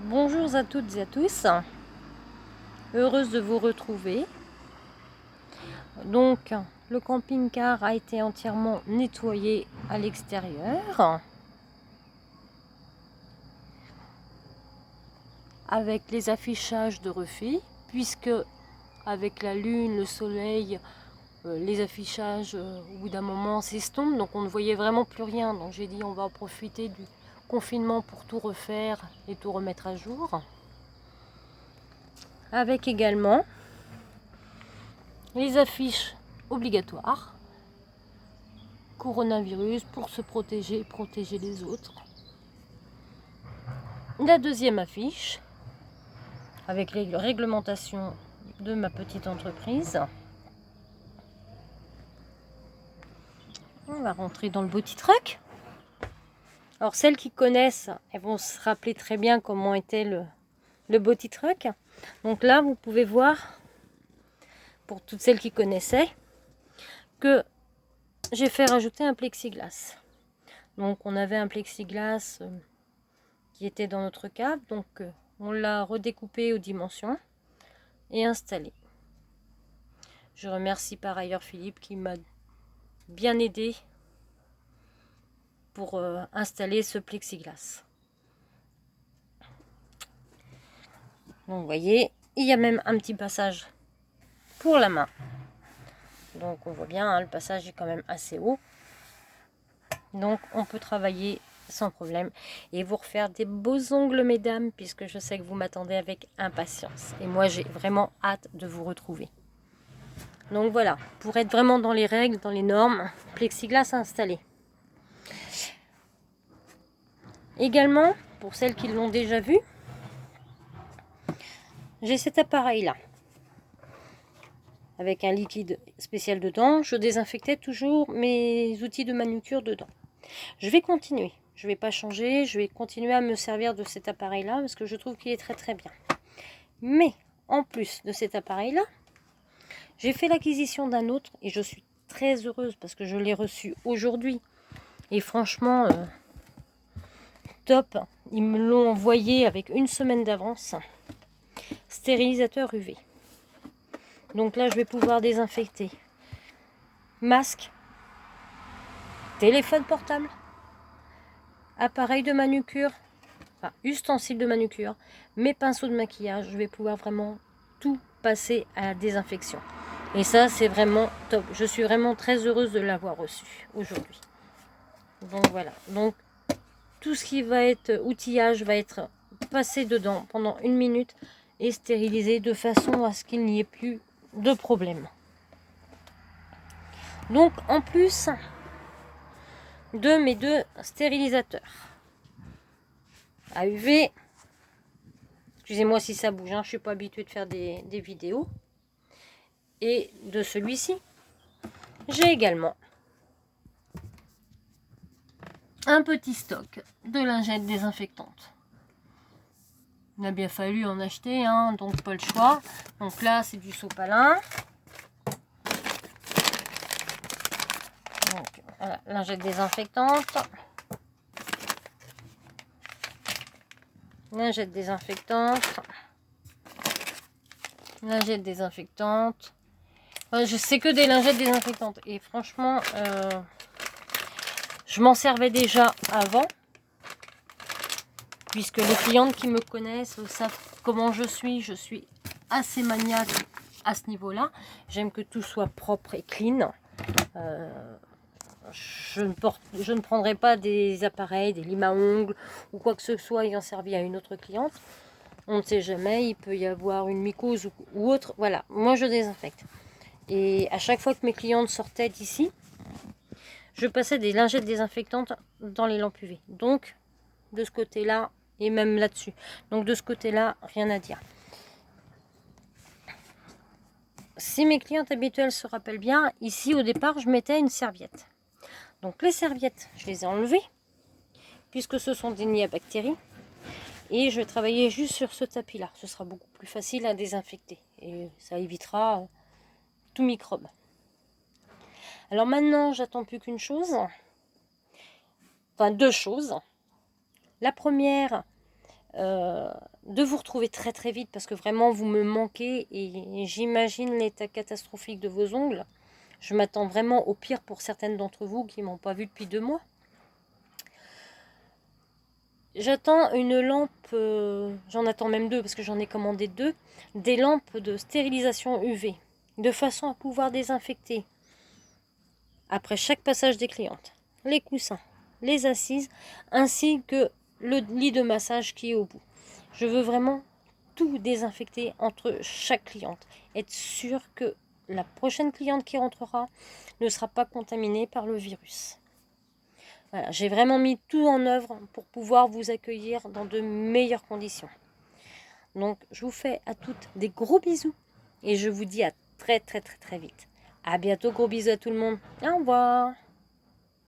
Bonjour à toutes et à tous, heureuse de vous retrouver. Donc le camping-car a été entièrement nettoyé à l'extérieur avec les affichages de refait, puisque avec la lune, le soleil, les affichages au bout d'un moment s'estompent, donc on ne voyait vraiment plus rien. Donc j'ai dit on va en profiter du confinement pour tout refaire et tout remettre à jour. Avec également les affiches obligatoires, coronavirus pour se protéger et protéger les autres. La deuxième affiche, avec les réglementations de ma petite entreprise. On va rentrer dans le Boti Truck. Alors celles qui connaissent, elles vont se rappeler très bien comment était le Boti Truck. Donc là, vous pouvez voir, pour toutes celles qui connaissaient, que j'ai fait rajouter un plexiglas. Donc on avait un plexiglas qui était dans notre cave, donc on l'a redécoupé aux dimensions et installé. Je remercie par ailleurs Philippe qui m'a bien aidé pour installer ce plexiglas. Donc vous voyez, il y a même un petit passage pour la main. Donc on voit bien, hein, le passage est quand même assez haut. Donc on peut travailler sans problème et vous refaire des beaux ongles, mesdames, puisque je sais que vous m'attendez avec impatience. Et moi j'ai vraiment hâte de vous retrouver. Donc voilà, pour être vraiment dans les règles, dans les normes, plexiglas installé. Également, pour celles qui l'ont déjà vu, j'ai cet appareil là avec un liquide spécial dedans. Je désinfectais toujours mes outils de manucure dedans. Je vais continuer, je ne vais pas changer, je vais continuer à me servir de cet appareil là parce que je trouve qu'il est très très bien. Mais en plus de cet appareil là, j'ai fait l'acquisition d'un autre et je suis très heureuse parce que je l'ai reçu aujourd'hui et franchement top. Ils me l'ont envoyé avec une semaine d'avance. Stérilisateur UV. Donc là, je vais pouvoir désinfecter masque, téléphone portable, appareil de manucure, enfin ustensiles de manucure, mes pinceaux de maquillage. Je vais pouvoir vraiment tout passer à la désinfection. Et ça, c'est vraiment top. Je suis vraiment très heureuse de l'avoir reçu aujourd'hui. Donc voilà. Donc tout ce qui va être outillage va être passé dedans pendant 1 minute et stérilisé de façon à ce qu'il n'y ait plus de problème. Donc en plus de mes deux stérilisateurs à UV, excusez-moi si ça bouge, hein, je ne suis pas habituée de faire des vidéos, et de celui-ci, j'ai également un petit stock de lingettes désinfectantes. Il a bien fallu en acheter, hein, donc pas le choix. Donc là, c'est du sopalin. Donc voilà, lingette désinfectante. Lingette désinfectante. Lingette désinfectante. Je sais que des lingettes désinfectantes. Et franchement, je m'en servais déjà avant. Puisque les clientes qui me connaissent savent comment je suis assez maniaque à ce niveau-là. J'aime que tout soit propre et clean. Je ne prendrai pas des appareils, des limes à ongles ou quoi que ce soit ayant servi à une autre cliente. On ne sait jamais, il peut y avoir une mycose ou autre. Voilà, moi je désinfecte. Et à chaque fois que mes clientes sortaient d'ici, je passais des lingettes désinfectantes dans les lampes UV. Donc, de ce côté-là, et même là-dessus. Donc de ce côté-là, rien à dire. Si mes clientes habituelles se rappellent bien, ici au départ, je mettais une serviette. Donc les serviettes, je les ai enlevées, puisque ce sont des nids à bactéries. Et je vais travailler juste sur ce tapis-là. Ce sera beaucoup plus facile à désinfecter. Et ça évitera tout microbe. Alors maintenant, j'attends plus qu'une chose. Enfin, deux choses. La première, de vous retrouver très très vite parce que vraiment vous me manquez et j'imagine l'état catastrophique de vos ongles. Je m'attends vraiment au pire pour certaines d'entre vous qui m'ont pas vu depuis 2 mois. J'attends une lampe, j'en attends même 2 parce que j'en ai commandé 2, des lampes de stérilisation UV, de façon à pouvoir désinfecter après chaque passage des clientes, les coussins, les assises, ainsi que le lit de massage qui est au bout. Je veux vraiment tout désinfecter entre chaque cliente, être sûr que la prochaine cliente qui rentrera ne sera pas contaminée par le virus. Voilà, j'ai vraiment mis tout en œuvre pour pouvoir vous accueillir dans de meilleures conditions. Donc, je vous fais à toutes des gros bisous et je vous dis à très très très très vite. À bientôt, gros bisous à tout le monde. Au revoir.